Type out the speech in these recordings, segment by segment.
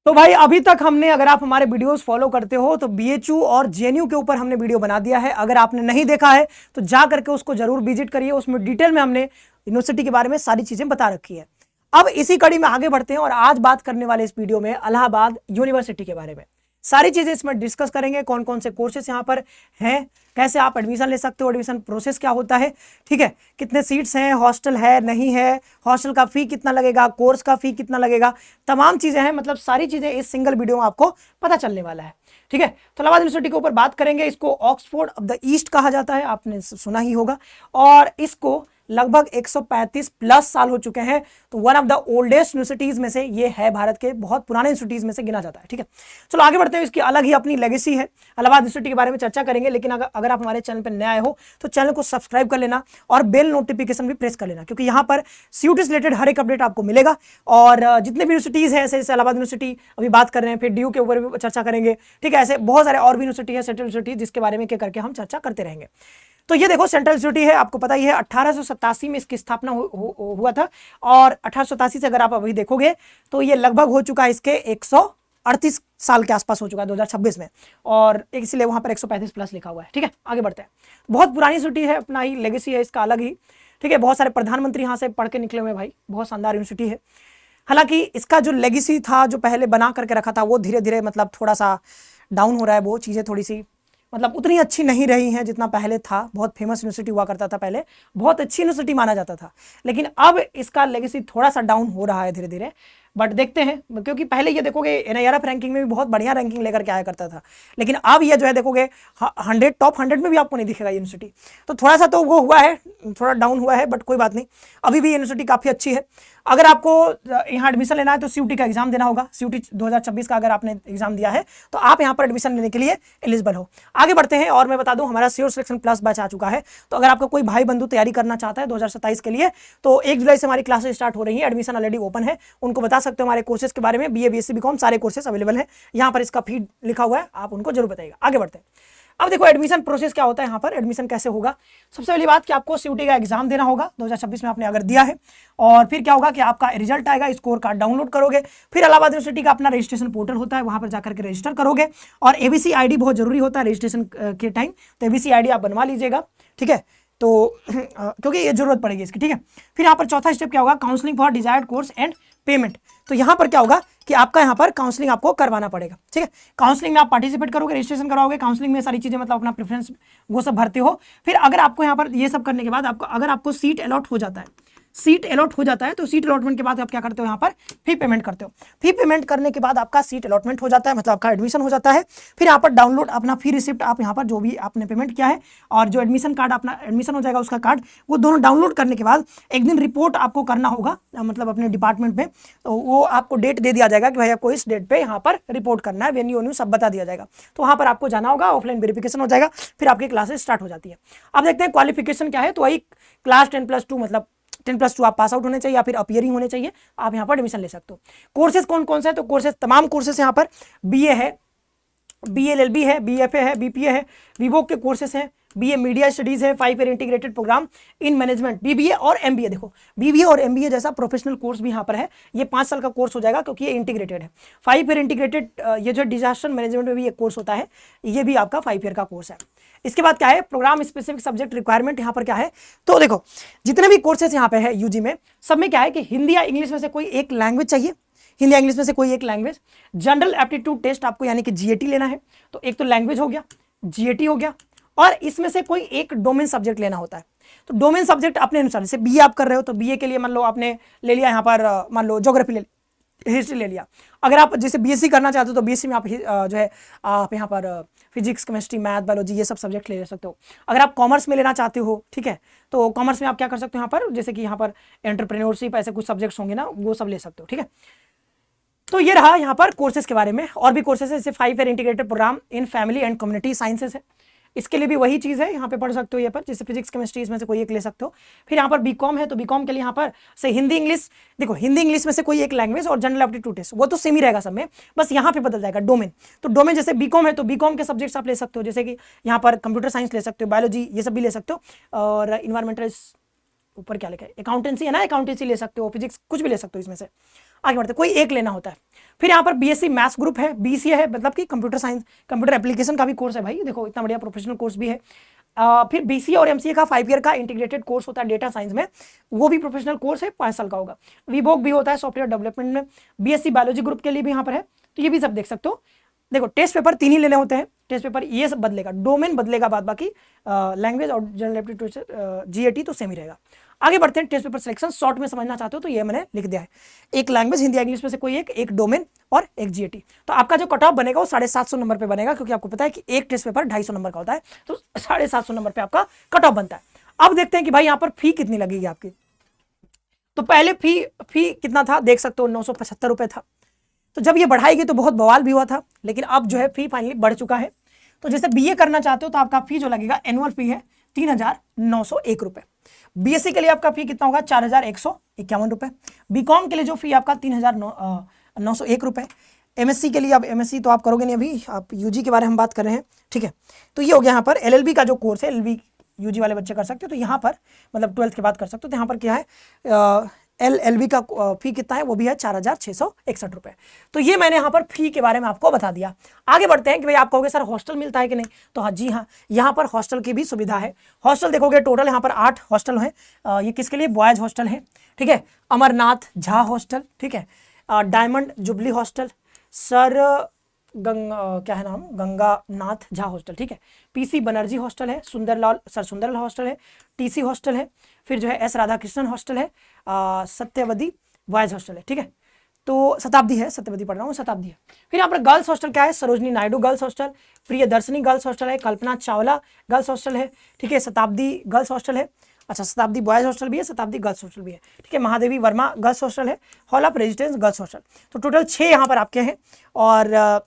तो भाई अभी तक हमने, अगर आप हमारे वीडियोस फॉलो करते हो तो बीएचयू और जेएनयू के ऊपर हमने वीडियो बना दिया है। अगर आपने नहीं देखा है तो जा करके उसको जरूर विजिट करिए, उसमें डिटेल में हमने यूनिवर्सिटी के बारे में सारी चीजें बता रखी है। अब इसी कड़ी में आगे बढ़ते हैं और आज बात करने वाले इस वीडियो में इलाहाबाद यूनिवर्सिटी के बारे में सारी चीजें इसमें डिस्कस करेंगे। कौन कौन से कोर्सेस यहाँ पर हैं, कैसे आप एडमिशन ले सकते हो, एडमिशन प्रोसेस क्या होता है, ठीक है, कितने सीट्स हैं, हॉस्टल है नहीं है, हॉस्टल का फी कितना लगेगा, कोर्स का फी कितना लगेगा, तमाम चीजें हैं। मतलब सारी चीजें इस सिंगल वीडियो में आपको पता चलने वाला है, ठीक है। तो इलाहाबाद यूनिवर्सिटी के ऊपर बात करेंगे। इसको ऑक्सफोर्ड ऑफ द ईस्ट कहा जाता है, आपने सुना ही होगा, और इसको लगभग 135 प्लस साल हो चुके हैं। तो one of the oldest universities में से ये है, भारत के बहुत पुराने यूनिवर्सिटीज में से गिना जाता है, ठीक है। चलो आगे बढ़ते हैं। इसकी अलग ही अपनी लेगेसी है, इलाहाबाद यूनिवर्सिटी के बारे में चर्चा करेंगे। लेकिन अगर आप हमारे चैनल पर नए आए हो तो चैनल को सब्सक्राइब कर लेना और बेल नोटिफिकेशन भी प्रेस कर लेना, क्योंकि यहाँ पर सीयूटी से रिलेटेड हर एक अपडेट आपको मिलेगा। और जितने भी यूनिवर्सिटीज हैं, ऐसे इलाहाबाद यूनिवर्सिटी अभी बात कर रहे हैं, फिर डीयू के ऊपर भी चर्चा करेंगे, ठीक है। ऐसे बहुत सारे और भी यूनिवर्सिटी है, सेंट्रल यूनिवर्सिटी, जिसके बारे में क्या करके हम चर्चा करते रहेंगे। तो ये देखो सेंट्रल यूनिवर्सिटी है, आपको पता ही है 1887 में इसकी स्थापना हुआ था। और 1887 से अगर आप अभी देखोगे तो ये लगभग हो चुका है इसके 138 साल के आसपास हो चुका है 2026 में, और इसलिए वहां पर 135 प्लस लिखा हुआ है, ठीक है। आगे बढ़ते हैं। बहुत पुरानी यूनिवर्सिटी है, अपना ही लेगेसी है इसका अलग ही, ठीक है। बहुत सारे प्रधानमंत्री यहाँ से पढ़ के निकले हुए भाई, बहुत शानदार यूनिवर्सिटी है। हालांकि इसका जो लेगेसी था, जो पहले बना करके रखा था, वो धीरे धीरे मतलब थोड़ा सा डाउन हो रहा है। वो चीज़ें थोड़ी सी मतलब उतनी अच्छी नहीं रही हैं जितना पहले था। बहुत फेमस यूनिवर्सिटी हुआ करता था पहले, बहुत अच्छी यूनिवर्सिटी माना जाता था, लेकिन अब इसका लेगेसी थोड़ा सा डाउन हो रहा है धीरे धीरे। बट देखते हैं, क्योंकि पहले ये देखोगे एनआईआरएफ रैंकिंग में भी बहुत बढ़िया रैंकिंग लेकर के आया करता था, लेकिन अब ये जो है देखोगे 100 टॉप 100 में भी आपको नहीं दिखेगा यूनिवर्सिटी। तो थोड़ा सा तो वो हुआ है, थोड़ा डाउन हुआ है, बट कोई बात नहीं, अभी भी यूनिवर्सिटी काफ़ी अच्छी है। अगर आपको यहाँ एडमिशन लेना है तो सीयूटी का एग्जाम देना होगा। सीयूटी 2026 का अगर आपने एग्जाम दिया है तो आप यहाँ पर एडमिशन लेने के लिए एलिजिबल हो। आगे बढ़ते हैं। और मैं बता दूं, हमारा श्योर सिलेक्शन प्लस बैच आ चुका है। तो अगर आपका कोई भाई बंधु तैयारी करना चाहता है 2027 के लिए, तो 1 जुलाई से हमारी क्लासेस स्टार्ट हो रही है। एडमिशन ऑलरेडी ओपन है, उनको बता सकते हो हमारे कोर्सेज के बारे में। बीए बीएससी बीकॉम सारे कोर्सेज अवेलेबल है, यहाँ पर इसका फीड लिखा हुआ है, आप उनको जरूर बताइएगा। आगे बढ़ते हैं। अब देखो एडमिशन प्रोसेस क्या होता है, यहाँ पर एडमिशन कैसे होगा। सबसे पहली बात कि आपको सीयूटी का एग्जाम देना होगा 2026 में, आपने अगर दिया है। और फिर क्या होगा कि आपका रिजल्ट आएगा, स्कोर कार्ड डाउनलोड करोगे, फिर इलाहाबाद यूनिवर्सिटी का अपना रजिस्ट्रेशन पोर्टल होता है, वहां पर जाकर के रजिस्टर करोगे। और एबीसी आईडी बहुत जरूरी होता है रजिस्ट्रेशन के टाइम, तो एबीसी आईडी आप बनवा लीजिएगा, ठीक है। तो क्योंकि ये जरूरत पड़ेगी इसकी, ठीक है। फिर यहाँ पर चौथा स्टेप क्या होगा, counselling for desired course and payment. तो यहाँ पर क्या होगा कि आपका यहाँ पर काउंसलिंग आपको करवाना पड़ेगा, ठीक है। काउंसलिंग में आप पार्टिसिपेट करोगे, रजिस्ट्रेशन कराओगे, काउंसलिंग में सारी चीजें मतलब अपना प्रेफरेंस वो सब भरते हो। फिर अगर आपको यहाँ पर ये सब करने के बाद आपको, अगर आपको सीट अलॉट हो जाता है, सीट अलॉट हो जाता है, तो सीट अलॉटमेंट के बाद आप क्या करते हो, यहाँ पर फी पेमेंट करते हो। फी पेमेंट करने के बाद आपका सीट अलॉटमेंट हो जाता है, मतलब आपका एडमिशन हो जाता है। फिर यहाँ पर डाउनलोड अपना फी रिसिप्ट, आप यहाँ पर जो भी आपने पेमेंट किया है और जो एडमिशन कार्ड अपना एडमिशन हो जाएगा उसका कार्ड, वो दोनों डाउनलोड करने के बाद एक दिन रिपोर्ट आपको करना होगा, मतलब अपने डिपार्टमेंट में। तो वो आपको डेट दे दिया जाएगा कि भाई आपको इस डेट पे यहाँ पर रिपोर्ट करना है, वेन्यू वेन्यू सब बता दिया जाएगा। तो वहाँ पर आपको जाना होगा, ऑफलाइन वेरिफिकेशन हो जाएगा, फिर आपकी क्लासेस स्टार्ट हो जाती है। अब देखते हैं क्वालिफिकेशन क्या है। तो वही क्लास 10+2, मतलब 10+2 आप पास आउट होने चाहिए या फिर अपीयरिंग होने चाहिए, आप यहाँ पर एडमिशन ले सकते हो। कोर्सेज कौन कौन से हैं, तो कोर्सेज तमाम कोर्सेज यहाँ पर बीए है, बीएलएलबी है, बीएफए है, बीपीए है, वीवोक के कोर्सेज हैं, बीए मीडिया स्टडीज है, 5 year integrated programme in management, BBA और एमबीए। देखो बीबीए और एमबीए जैसा प्रोफेशनल कोर्स भी यहाँ पर है। ये 5 साल का कोर्स हो जाएगा क्योंकि ये इंटीग्रेटेड है। 5 ईयर इंटीग्रेटेड, ये जो डिजास्टर मैनेजमेंट में भी एक कोर्स होता है, ये भी आपका 5 ईयर का कोर्स है। इसके बाद क्या है, प्रोग्राम स्पेसिफिक सब्जेक्ट रिक्वायरमेंट यहाँ पर क्या है। तो देखो जितने भी कोर्सेज यहाँ पे है यूजी में, सब में क्या है कि हिंदी या इंग्लिश में से कोई एक लैंग्वेज चाहिए, हिंदी इंग्लिश में से कोई एक लैंग्वेज। जनरल एप्टीट्यूड टेस्ट आपको यानी कि जीएटी लेना है। तो एक तो लैंग्वेज हो गया, जीएटी हो गया, और इसमें से कोई एक डोमेन सब्जेक्ट लेना होता है। तो डोमेन सब्जेक्ट अपने अनुसार, जैसे बीए आप कर रहे हो तो बीए के लिए मान लो आपने ले लिया यहाँ पर, मान लो ज्योग्राफी ले, हिस्ट्री ले लिया। अगर आप जैसे बीएससी करना चाहते हो तो बीएससी में आप जो है आप यहाँ पर फिजिक्स, केमिस्ट्री, मैथ, बायोलॉजी ये सब सब्जेक्ट ले सकते हो। अगर आप कॉमर्स में लेना चाहते हो, ठीक है, तो कॉमर्स में आप क्या कर सकते हो, यहाँ पर जैसे कि यहाँ पर एंटरप्रेन्योरशिप ऐसे कुछ सब्जेक्ट्स होंगे ना, वो सब ले सकते हो, ठीक है। तो ये रहा यहाँ पर कोर्सेज के बारे में। और भी कोर्सेज है, जैसे 5 year integrated programme in family and community sciences है, इसके लिए भी वही चीज़ है, यहाँ पे पढ़ सकते हो ये पर, जैसे फिजिक्स केमिस्ट्री इसमें से कोई एक ले सकते हो। फिर यहाँ पर बीकॉम है, तो बीकॉम के लिए यहाँ पर से हिंदी इंग्लिश, देखो हिंदी इंग्लिश में से कोई एक लैंग्वेज और जनरल एप्टीट्यूड टेस्ट, वो तो सेम ही रहेगा सब में, बस यहाँ पे बदल जाएगा डोमेन। तो डोमेन जैसे बीकॉम है तो बीकॉम के सब्जेक्ट्स आप ले सकते हो, जैसे कि यहाँ पर कंप्यूटर साइंस ले सकते हो, बायोलॉजी ये सब भी ले सकते हो, और इन्वायरमेंटल ऊपर क्या लिखा है, अकाउंटेंसी है ना, अकाउंटेंसी ले सकते हो, फिजिक्स कुछ भी ले सकते हो इसमें से। आगे बढ़ते, कोई एक लेना होता है। फिर यहाँ पर बीएससी मैथ्स ग्रुप है, बीसीए है, मतलब कि कंप्यूटर साइंस, कंप्यूटर एप्लीकेशन का भी कोर्स है भाई, देखो इतना बढ़िया प्रोफेशनल कोर्स भी है। फिर बीसीए और एमसीए का 5 ईयर का इंटीग्रेटेड कोर्स होता है डेटा साइंस में, वो भी प्रोफेशनल कोर्स है, 5 साल का होगा। वीबोक भी होता है सॉफ्टवेयर डेवलपमेंट में। बीएससी बायोलॉजी ग्रुप के लिए भी यहाँ पर है, तो ये भी सब देख सकते हो। देखो टेस्ट पेपर 3 ही लेने होते हैं, टेस्ट पेपर ये सब बदलेगा, डोमेन बदलेगा, बाद बाकी लैंग्वेज और जनरल एप्टीट्यूड जीएटी तो सेम ही रहेगा। आगे बढ़ते हैं, टेस्ट पेपर सिलेक्शन शॉर्ट में समझना चाहते हो तो ये मैंने लिख दिया है, एक लैंग्वेज हिंदी इंग्लिश में से कोई एक डोमेन और एक जीएटी। तो आपका जो कट ऑफ बनेगा वो 750 नंबर पे बनेगा, क्योंकि आपको पता है कि एक टेस्ट पेपर 250 नंबर का होता है, तो 750 नंबर पे आपका कट ऑफ बनता है। अब देखते हैं कि भाई यहाँ पर फी कितनी लगेगी आपकी। तो पहले फी कितना था देख सकते हो, 975 रुपये था। तो जब ये बढ़ाएगी तो बहुत बवाल भी हुआ था, लेकिन अब जो है फी फाइनली बढ़ चुका है। तो जैसे बीए करना चाहते हो तो आपका फी जो लगेगा एनुअल फी है 3,901 रुपये। बीएससी के लिए आपका फी कितना होगा 4,151 रुपये। बीकॉम के लिए जो फी आपका 3,901 रुपये। एमएससी के लिए, अब एमएससी तो आप करोगे नहीं अभी, आप यूजी के बारे में हम बात कर रहे हैं, ठीक है। तो ये हो गया यहाँ पर एलएलबी का जो कोर्स है, एलएलबी यूजी वाले बच्चे कर सकते हो, तो यहाँ पर मतलब 12th के बाद कर सकते हो। तो यहाँ पर क्या है एलएलबी का फी कितना है, वो भी है 4,661 रुपये। तो ये मैंने यहाँ पर फी के बारे में आपको बता दिया। आगे बढ़ते हैं कि भाई आप कहोगे सर हॉस्टल मिलता है कि नहीं, तो हाँ जी हाँ, यहाँ पर हॉस्टल की भी सुविधा है। हॉस्टल देखोगे टोटल यहाँ पर 8 हॉस्टल हैं। ये किसके लिए, बॉयज़ हॉस्टल है, ठीक है। अमरनाथ झा हॉस्टल, ठीक है। डायमंड जुबली हॉस्टल, सर क्या है नाम, गंगानाथ झा हॉस्टल, ठीक है। पीसी बनर्जी हॉस्टल है, सुंदरलाल हॉस्टल है, टीसी हॉस्टल है, फिर जो है एस राधाकृष्णन हॉस्टल है, सत्यवती बॉयज हॉस्टल है, ठीक है। तो शताब्दी है, सत्यवती पढ़ रहा हूँ, शताब्दी है। फिर यहाँ पर गर्ल्स हॉस्टल क्या है, Sarojini Naidu girls hostel, Priyadarshini girls hostel है, कल्पना चावला गर्ल्स हॉस्टल है, ठीक है। शताब्दी गर्ल्स हॉस्टल है, अच्छा शताब्दी बॉयज हॉस्टल भी है, शताब्दी गर्ल्स हॉस्टल भी है, ठीक है। महादेवी वर्मा गर्ल्स हॉस्टल है, hall of residence girls hostel. तो टोटल 6 यहाँ पर आपके हैं। और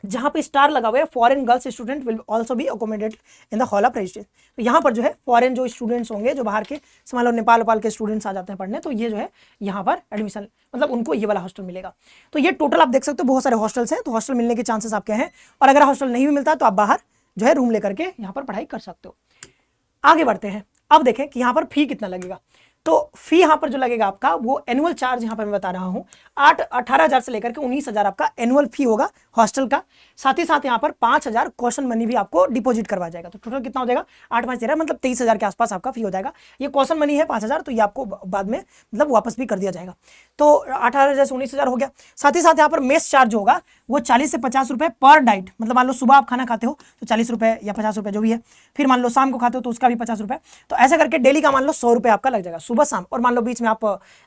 जहाँ पे स्टार लगा हुआ है, foreign girls student will also be accommodated in the hall of residence. तो यहाँ पर जो है फॉरेन जो स्टूडेंट्स होंगे, जो बाहर के मान लो नेपाल के स्टूडेंट्स आ जाते हैं पढ़ने, तो ये जो है यहाँ पर एडमिशन, मतलब उनको ये वाला हॉस्टल मिलेगा। तो ये टोटल आप देख सकते हो बहुत सारे हॉस्टल्स हैं, तो हॉस्टल मिलने के चांसेस आपके हैं। और अगर हॉस्टल नहीं भी मिलता तो आप बाहर जो है रूम लेकर के यहाँ पर पढ़ाई कर सकते हो। आगे बढ़ते हैं, अब देखें कि यहाँ पर फी कितना लगेगा। तो फी यहाँ पर जो लगेगा आपका, वो एनुअल चार्ज यहाँ पर मैं बता रहा हूँ 18,000 से लेकर के 19,000 आपका एनुअल फी होगा हॉस्टल का। साथ ही साथ यहाँ पर 5,000 कॉशन मनी भी आपको डिपॉजिट करवा जाएगा। तो टोटल कितना हो जाएगा, 8 5 13 मतलब 23,000 के आसपास आपका फी हो जाएगा। ये कॉशन मनी है 5,000, तो ये आपको बाद में मतलब वापस भी कर दिया जाएगा। तो 18,000 से 19,000 हो गया। साथ ही साथ यहाँ पर मेस चार्ज होगा वो 40 से 50 रुपये पर डाइट, मतलब मान लो सुबह आप खाना खाते हो तो 40 रुपये या 50 रुपये जो भी है, फिर मान लो शाम को खाते हो तो उसका भी 50 रुपये। तो ऐसा करके डेली का मान लो 100 रुपये आपका लग जाएगा सुबह शाम। और मान लो बीच में आप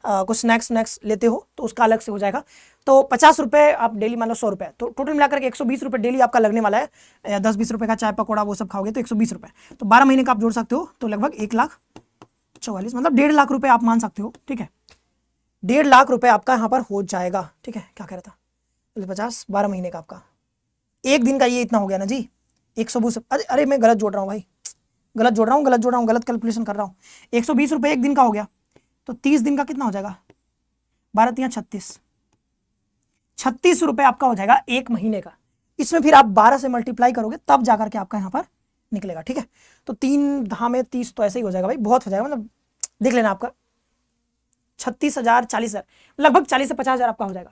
कुछ स्नैक्स लेते हो तो उसका अलग से हो जाएगा। तो 50 रुपये आप डेली मान लो 100 रुपये, तो टोटल मिलाकर के 120 रुपये डेली आपका लगने वाला है। 10-20 रुपये का चाय पकौड़ा वो सब खाओगे तो 120 रुपये, तो 12 महीने का आप जोड़ सकते हो, तो लगभग 1,44,000 मतलब 1.5 लाख रुपये आप मान सकते हो, ठीक है। 1.5 लाख रुपये आपका यहाँ पर हो जाएगा, ठीक है। क्या कह रहा था, 50 12 महीने का आपका, एक दिन का ये इतना हो गया ना जी, 120। अरे मैं गलत जोड़ रहा हूँ भाई, गलत जोड़ रहा हूँ, गलत कैलकुलेशन कर रहा हूँ। 120 रुपये एक दिन का हो गया, तो 30 दिन का कितना हो जाएगा, 12 3 36 रुपये आपका हो जाएगा एक महीने का। इसमें फिर आप 12 से मल्टीप्लाई करोगे तब जाकर के आपका यहाँ पर निकलेगा, ठीक है। तो 3 धामे 30 तो ऐसे ही हो जाएगा भाई, बहुत हो जाएगा, मतलब देख लेना आपका 36,000 40,000 लगभग 40 से 50,000 आपका हो जाएगा।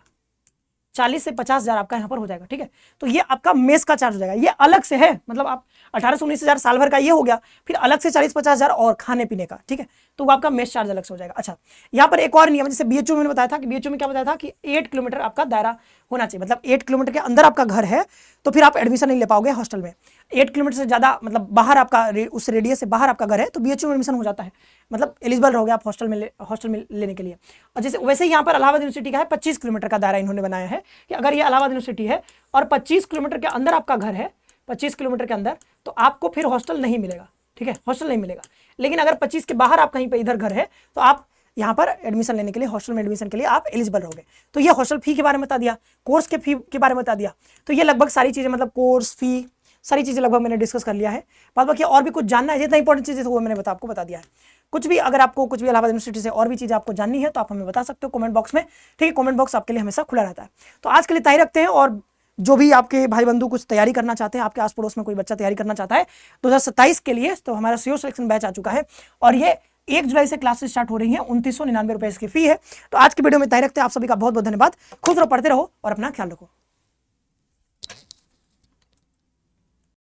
40 से 50,000 आपका यहाँ पर हो जाएगा, ठीक है। तो ये आपका मेस का चार्ज हो जाएगा, ये अलग से है, मतलब आप 18 से 19,000 साल भर का ये हो गया, फिर अलग से 40-50,000 और खाने पीने का, ठीक है। तो वो आपका मेस चार्ज अलग से हो जाएगा। अच्छा, यहाँ पर एक और नियम, जैसे बीएचयू में बताया था कि बीएचयू में क्या बताया था कि 8 किलोमीटर आपका दायरा होना चाहिए, मतलब 8 किलोमीटर के अंदर आपका घर है तो फिर आप एडमिशन नहीं ले पाओगे हॉस्टल में। 8 किलोमीटर से ज़्यादा मतलब बाहर आपका उस रेडियस से बाहर आपका घर है तो बीएचयू में एडमिशन हो जाता है, मतलब एलिजिबल रहोगे आप हॉस्टल में लेने के लिए। और जैसे वैसे ही यहाँ पर इलाहाबाद यूनिवर्सिटी का है, 25 किलोमीटर का दायरा इन्होंने बनाया है कि अगर ये इलाहाबाद यूनिवर्सिटी है और 25 किलोमीटर के अंदर आपका घर है, 25 किलोमीटर के अंदर, तो आपको फिर हॉस्टल नहीं मिलेगा, ठीक है, हॉस्टल नहीं मिलेगा। लेकिन अगर 25 के बाहर आप कहीं पे इधर घर है तो आप यहाँ पर एडमिशन लेने के लिए, हॉस्टल में एडमिशन के लिए आप एलिजिबल रहोगे। तो ये हॉस्टल फी के बारे में बता दिया, कोर्स के फी के बारे में बता दिया। तो ये लगभग सारी चीज़ें, मतलब कोर्स फी सारी चीज़ें लगभग मैंने डिस्कस कर लिया है। बाद बाकी और भी कुछ जानना है, जितना इंपॉर्टेंट चीज़ें वो मैंने आपको बता दिया है। कुछ भी अगर आपको कुछ भी इलाहाबाद यूनिवर्सिटी से और भी चीज़ें आपको जाननी है तो आप हमें बता सकते हो कमेंट बॉक्स में, ठीक है। कमेंट बॉक्स आपके लिए हमेशा खुला रहता है। तो आज के लिए तय रखते हैं, और जो भी आपके भाई बंधु कुछ तैयारी करना चाहते हैं, आपके आस पड़ोस में कोई बच्चा तैयारी करना चाहता है 2027 के लिए, तो हमारा सीओ सिलेक्शन बैच आ चुका है और ये 1 जुलाई से क्लासेस स्टार्ट हो रही हैं। 2999 रुपए इसकी फी है। तो आज की वीडियो में इतना ही रखते हैं। आप सभी का बहुत बहुत धन्यवाद। खुश रहो, पढ़ते रहो और अपना ख्याल रखो।